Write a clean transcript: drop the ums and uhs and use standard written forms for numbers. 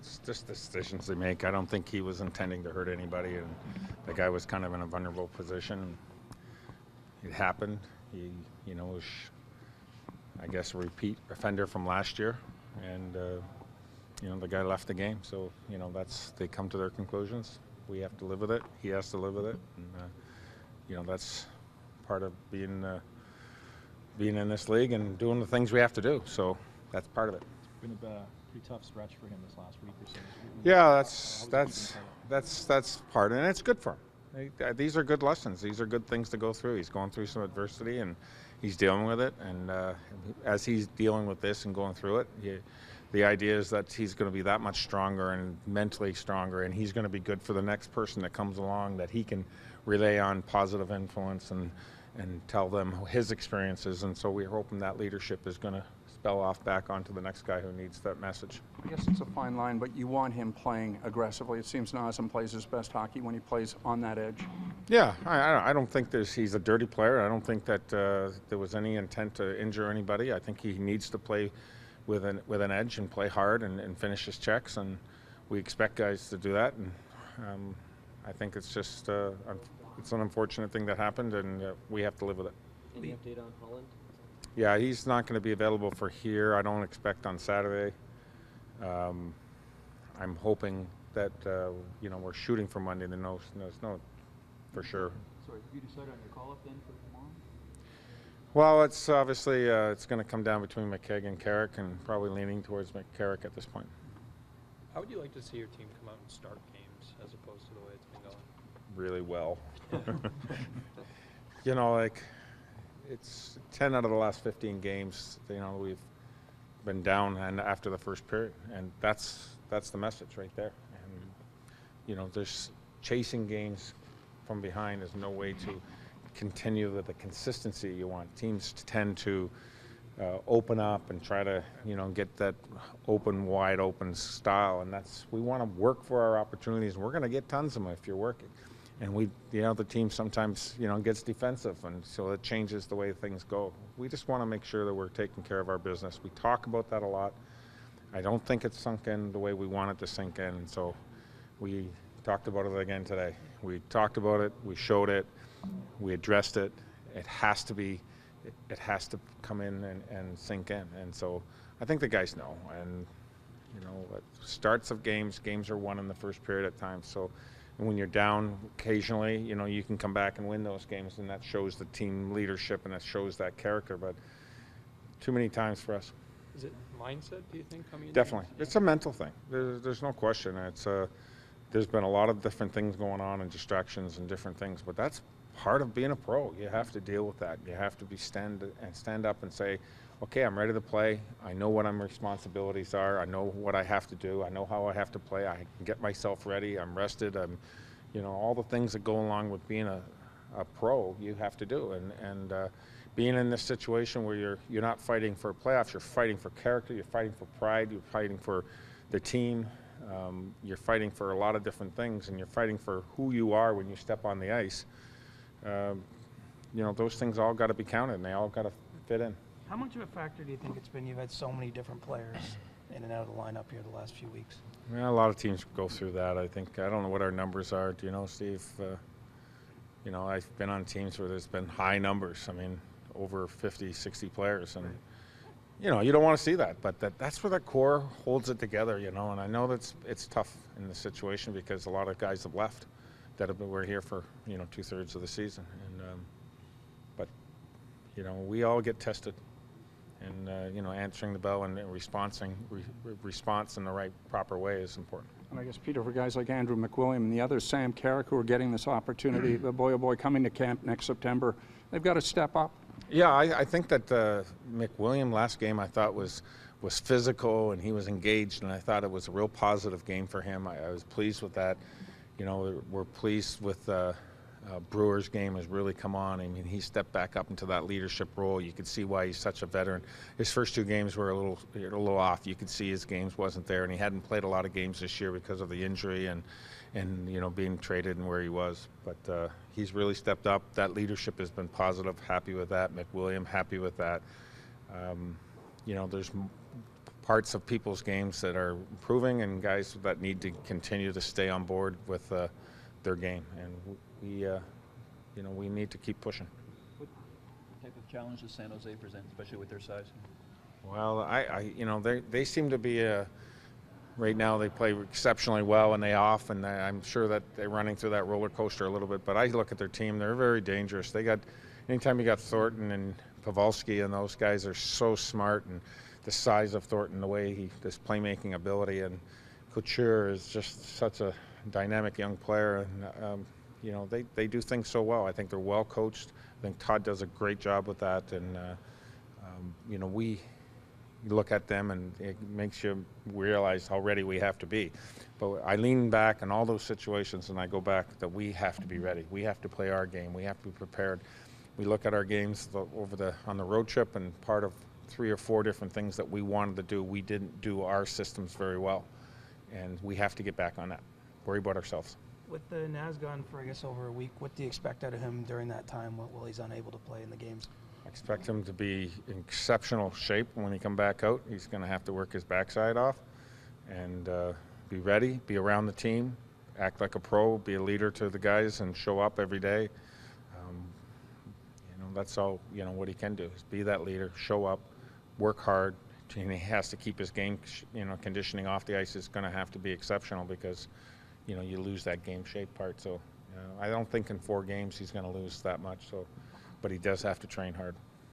it's just decisions they make. I don't think he was intending to hurt anybody, and the guy was kind of in a vulnerable position. It happened. He, was, I guess, a repeat offender from last year, and the guy left the game. So they come to their conclusions. We have to live with it. He has to live with it, and that's part of being in this league and doing the things we have to do. So that's part of it. It's been a pretty tough stretch for him this last week or so. Yeah, that's part, and it's good for him. These are good lessons. These are good things to go through. He's going through some adversity, and he's dealing with it. And as he's dealing with this and going through it, the idea is that he's going to be that much stronger and mentally stronger, and he's going to be good for the next person that comes along, that he can relay on positive influence and tell them his experiences. And so we're hoping that leadership is going to spell off back onto the next guy who needs that message. I guess it's a fine line, but you want him playing aggressively. It seems Nazem plays his best hockey when he plays on that edge. Yeah, I don't think he's a dirty player. I don't think that there was any intent to injure anybody. I think he needs to play with an edge and play hard and finish his checks, and we expect guys to do that. And I think it's just it's an unfortunate thing that happened, and we have to live with it. Any update on Holland? Yeah, he's not going to be available for here. I don't expect on Saturday. I'm hoping that we're shooting for Monday. There's no for sure. Sorry, have you decided on your call-up then for tomorrow? Well, it's obviously it's going to come down between McKegg and Carrick, and probably leaning towards Carrick at this point. How would you like to see your team come out and start games as opposed to the way it's been going? Really well. It's 10 out of the last 15 games. We've been down and after the first period, and that's the message right there. And there's chasing games from behind is no way to continue with the consistency you want. Teams tend to open up and try to get that wide open style, and we want to work for our opportunities. We're going to get tons of them if you're working. And the team sometimes, gets defensive, and so it changes the way things go. We just want to make sure that we're taking care of our business. We talk about that a lot. I don't think it's sunk in the way we want it to sink in, and so we talked about it again today. We talked about it, we showed it, we addressed it. It has to come in and sink in, and so I think the guys know. And starts of games are won in the first period at times. So. And when you're down occasionally, you can come back and win those games, and that shows the team leadership and that shows that character. But too many times for us. Is it mindset, do you think, coming in? Definitely. It's a mental thing. There's no question. There's been a lot of different things going on and distractions and different things, but that's part of being a pro. You have to deal with that. You have to stand up and say, okay, I'm ready to play. I know what my responsibilities are. I know what I have to do. I know how I have to play. I can get myself ready. I'm rested. I'm, all the things that go along with being a pro, you have to do. And being in this situation where you're not fighting for playoffs, you're fighting for character, you're fighting for pride, you're fighting for the team, you're fighting for a lot of different things, and you're fighting for who you are when you step on the ice. Those things all got to be counted, and they all got to fit in. How much of a factor do you think it's been? You've had so many different players in and out of the lineup here the last few weeks. Yeah, a lot of teams go through that. I don't know what our numbers are. Do you know, Steve? I've been on teams where there's been high numbers. I mean, over 50, 60 players. And, you don't want to see that. But that's where the core holds it together, And I know it's tough in this situation because a lot of guys have left that were here for, 2/3 of the season. And but, we all get tested. And, answering the bell and response in the right, proper way is important. And I guess, Peter, for guys like Andrew McWilliam and the others, Sam Carrick, who are getting this opportunity, the boy, oh boy, coming to camp next September, they've got to step up. Yeah, I think that McWilliam last game I thought was physical and he was engaged, and I thought it was a real positive game for him. I was pleased with that. We're pleased with Brewer's game has really come on. I mean, he stepped back up into that leadership role. You could see why he's such a veteran. His first two games were a little off. You could see his games wasn't there, and he hadn't played a lot of games this year because of the injury and being traded and where he was. But he's really stepped up. That leadership has been positive. Happy with that. McWilliam, happy with that. There's parts of people's games that are improving and guys that need to continue to stay on board with their game. And we need to keep pushing. What type of challenge does San Jose present, especially with their size? Well, they seem to be right now they play exceptionally well and they off, and I'm sure that they're running through that roller coaster a little bit. But I look at their team; they're very dangerous. They got anytime you got Thornton and Pavelski, and those guys are so smart, and the size of Thornton, the way this playmaking ability, and Couture is just such a dynamic young player, and they do things so well. I think they're well coached. I think Todd does a great job with that, and we look at them and it makes you realize how ready we have to be. But I lean back in all those situations and I go back that we have to be ready. We have to play our game. We have to be prepared. We look at our games on the road trip, and part of 3 or 4 different things that we wanted to do, we didn't do our systems very well. And we have to get back on that. Worry about ourselves. With the Naz gone for, I guess, over a week, what do you expect out of him during that time while he's unable to play in the games? I expect him to be in exceptional shape when he come back out. He's going to have to work his backside off and be ready, be around the team, act like a pro, be a leader to the guys, and show up every day. That's all, what he can do is be that leader, show up, work hard, and he has to keep his game, conditioning off the ice is going to have to be exceptional because, you lose that game shape part. So I don't think in 4 games he's going to lose that much. So, but he does have to train hard.